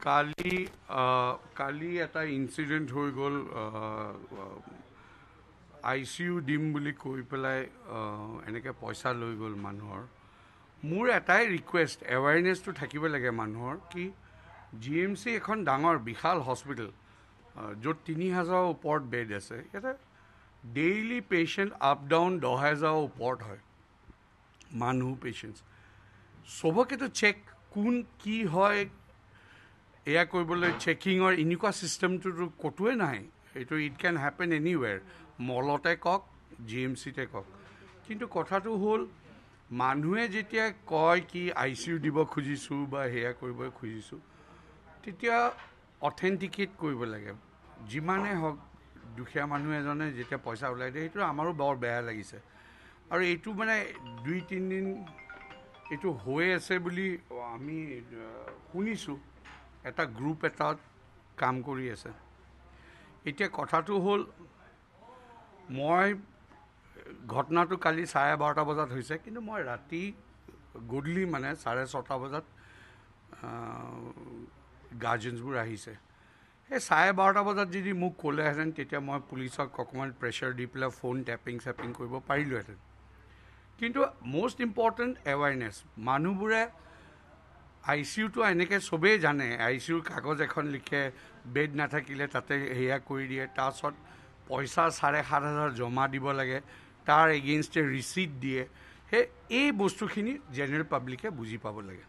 কালি কালি এটা ইনসিডেন্ট হৈ গ'ল ICU দিম বুলি কৈ পেলাই এনেকৈ পইচা লৈ গ'ল মানুহৰ মোৰ এটাই ৰিকুৱেষ্ট এৱাৰনেছটো থাকিব লাগে মানুহৰ কি GMC এখন ডাঙৰ বিশাল হস্পিটেল য'ত 3000 ওপৰত বেড আছে ইয়াতে ডেইলি পেচেণ্ট আপ ডাউন 10,000 ওপৰত হয় মানুহ পেচেণ্টছ চবকেতো চেক কোন কি হয় এয়া কৰিবলৈ চেকিঙৰ এনেকুৱা ছিষ্টেমটোতো ক'তোৱে নাই এইটো ইট কেন হেপেন এনিৱেৰ মলতে কওক GMCতে কওক কিন্তু কথাটো হ'ল মানুহে যেতিয়া কয় কি ICU দিব খুজিছোঁ বা সেয়া কৰিব খুজিছোঁ তেতিয়া অথেণ্টিকেট কৰিব লাগে যিমানে হওক দুখীয়া মানুহ এজনে যেতিয়া পইচা ওলাই দিয়ে সেইটো আমাৰো বৰ বেয়া লাগিছে আৰু এইটো মানে 2-3 দিন এইটো হৈ আছে বুলি আমি শুনিছোঁ এটা গ্ৰুপ এটাত কাম কৰি আছে এতিয়া কথাটো হ'ল মই ঘটনাটো কালি 12:30 বজাত হৈছে কিন্তু মই ৰাতি গধূলি মানে 6:30 বজাত গাৰ্জেন্সবোৰ আহিছে এই 12:30 বজাত যদি মোক ক'লেহেঁতেন তেতিয়া মই পুলিচক অকণমান প্ৰেছাৰ দি পেলাই ফোন টেপিং কৰিব পাৰিলোহেঁতেন কিন্তু মষ্ট ইম্পৰ্টেণ্ট এৱাৰনেছ মানুহবোৰে ICUটো এনেকৈ চবেই জানে ICUৰ কাগজ এখন লিখে বেড নাথাকিলে তাতে সেয়া কৰি দিয়ে তাৰপিছত পইচা 7,500 জমা দিব লাগে তাৰ এগেইনষ্টে ৰিচিট দিয়ে এই বস্তুখিনি জেনেৰেল পাব্লিকে বুজি পাব লাগে